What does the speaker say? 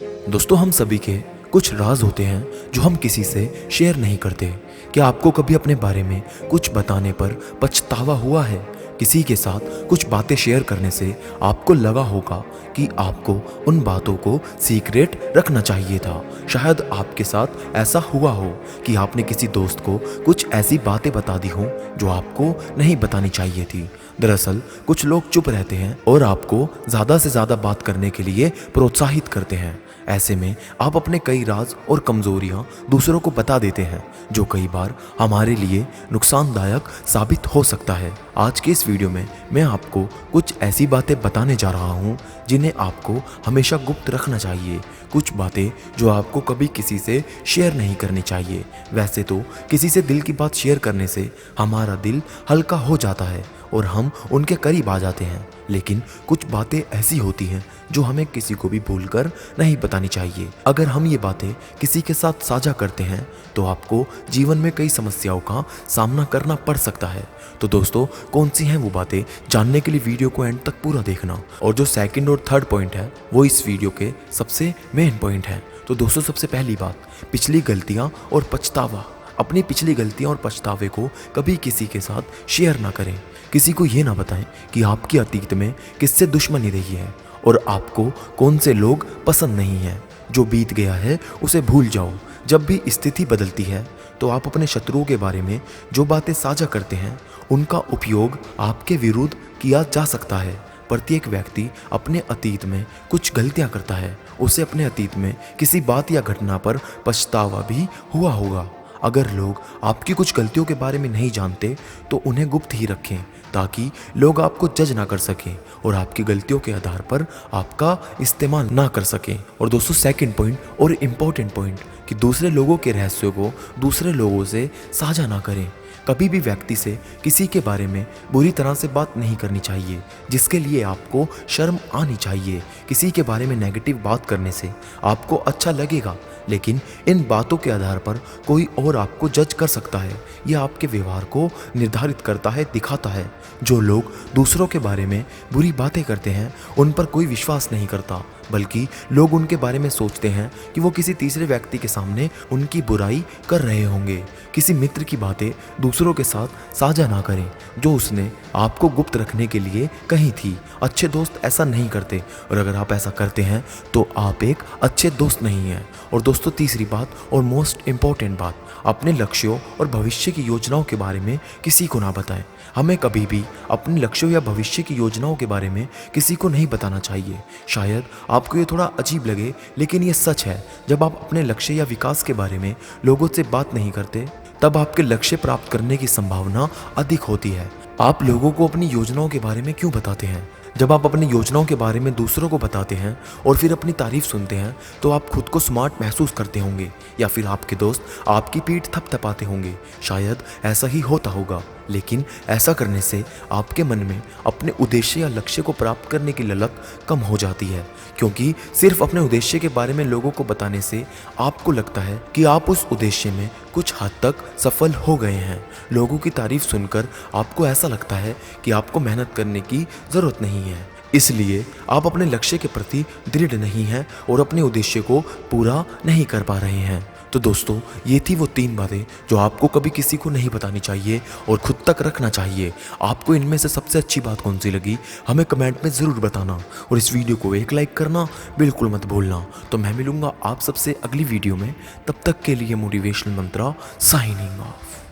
दोस्तों, हम सभी के कुछ राज होते हैं जो हम किसी से शेयर नहीं करते। क्या आपको कभी अपने बारे में कुछ बताने पर पछतावा हुआ है? किसी के साथ कुछ बातें शेयर करने से आपको लगा होगा कि आपको उन बातों को सीक्रेट रखना चाहिए था। शायद आपके साथ ऐसा हुआ हो कि आपने किसी दोस्त को कुछ ऐसी बातें बता दी हों जो आपको नहीं बतानी चाहिए थी। दरअसल कुछ लोग चुप रहते हैं और आपको ज़्यादा से ज़्यादा बात करने के लिए प्रोत्साहित करते हैं। ऐसे में आप अपने कई राज और कमजोरियां दूसरों को बता देते हैं, जो कई बार हमारे लिए नुकसानदायक साबित हो सकता है। आज के इस वीडियो में मैं आपको कुछ ऐसी बातें बताने जा रहा हूं जिन्हें आपको हमेशा गुप्त रखना चाहिए। कुछ बातें जो आपको कभी किसी से शेयर नहीं करनी चाहिए। वैसे तो किसी से दिल की बात शेयर करने से हमारा दिल हल्का हो जाता है और हम उनके करीब आ जाते हैं, लेकिन कुछ बातें ऐसी होती हैं जो हमें किसी को भी भूलकर नहीं बतानी चाहिए। अगर हम ये बातें किसी के साथ साझा करते हैं तो आपको जीवन में कई समस्याओं का सामना करना पड़ सकता है। तो दोस्तों, कौन सी हैं वो बातें, जानने के लिए वीडियो को एंड तक पूरा देखना। और जो सेकंड और थर्ड पॉइंट है वो इस वीडियो के सबसे मेन पॉइंट है। तो दोस्तों, सबसे पहली बात, पिछली गलतियां और पछतावा। अपनी पिछली गलतियां और पछतावे को कभी किसी के साथ शेयर ना करें। किसी को ये ना बताएं कि आपकी अतीत में किससे दुश्मनी रही है और आपको कौन से लोग पसंद नहीं हैं। जो बीत गया है उसे भूल जाओ। जब भी स्थिति बदलती है तो आप अपने शत्रुओं के बारे में जो बातें साझा करते हैं उनका उपयोग आपके विरुद्ध किया जा सकता है। प्रत्येक व्यक्ति अपने अतीत में कुछ गलतियां करता है। उसे अपने अतीत में किसी बात या घटना पर पछतावा भी हुआ होगा। अगर लोग आपकी कुछ गलतियों के बारे में नहीं जानते तो उन्हें गुप्त ही रखें, ताकि लोग आपको जज ना कर सकें और आपकी गलतियों के आधार पर आपका इस्तेमाल ना कर सकें। और दोस्तों, सेकंड पॉइंट और इम्पोर्टेंट पॉइंट, कि दूसरे लोगों के रहस्यों को दूसरे लोगों से साझा ना करें। कभी भी व्यक्ति से किसी के बारे में बुरी तरह से बात नहीं करनी चाहिए, जिसके लिए आपको शर्म आनी चाहिए। किसी के बारे में नेगेटिव बात करने से आपको अच्छा लगेगा, लेकिन इन बातों के आधार पर कोई और आपको जज कर सकता है। यह आपके व्यवहार को निर्धारित करता है, दिखाता है। जो लोग दूसरों के बारे में बुरी बातें करते हैं उन पर कोई विश्वास नहीं करता, बल्कि लोग उनके बारे में सोचते हैं कि वो किसी तीसरे व्यक्ति के सामने उनकी बुराई कर रहे होंगे। किसी मित्र की बातें दूसरों के साथ साझा ना करें जो उसने आपको गुप्त रखने के लिए कही थी। अच्छे दोस्त ऐसा नहीं करते, और अगर आप ऐसा करते हैं तो आप एक अच्छे दोस्त नहीं हैं। और दोस्तों, तीसरी बात और मोस्ट इम्पॉर्टेंट बात, अपने लक्ष्यों और भविष्य की योजनाओं के बारे में किसी को ना बताएं। हमें कभी भी अपने लक्ष्यों या भविष्य की योजनाओं के बारे में किसी को नहीं बताना चाहिए। शायद आपको ये थोड़ा अजीब लगे, लेकिन ये सच है। जब आप अपने लक्ष्य या विकास के बारे में लोगों से बात नहीं करते, तब आपके लक्ष्य प्राप्त करने की संभावना अधिक होती है। आप लोगों को अपनी योजनाओं के बारे में क्यों बताते हैं? जब आप अपनी योजनाओं के बारे में दूसरों को बताते हैं और फिर अपनी तारीफ सुनते हैं तो आप खुद को स्मार्ट महसूस करते होंगे, या फिर आपके दोस्त आपकी पीठ थपथपाते होंगे। शायद ऐसा ही होता होगा, लेकिन ऐसा करने से आपके मन में अपने उद्देश्य या लक्ष्य को प्राप्त करने की ललक कम हो जाती है, क्योंकि सिर्फ अपने उद्देश्य के बारे में लोगों को बताने से आपको लगता है कि आप उस उद्देश्य में कुछ हद तक सफल हो गए हैं। लोगों की तारीफ सुनकर आपको ऐसा लगता है कि आपको मेहनत करने की जरूरत नहीं है, इसलिए आप अपने लक्ष्य के प्रति दृढ़ नहीं हैं और अपने उद्देश्य को पूरा नहीं कर पा रहे हैं। तो दोस्तों, ये थी वो 3 बातें जो आपको कभी किसी को नहीं बतानी चाहिए और खुद तक रखना चाहिए। आपको इनमें से सबसे अच्छी बात कौन सी लगी, हमें कमेंट में ज़रूर बताना, और इस वीडियो को एक लाइक करना बिल्कुल मत भूलना। तो मैं मिलूंगा आप सबसे अगली वीडियो में। तब तक के लिए मोटिवेशनल मंत्रा साइनिंग ऑफ।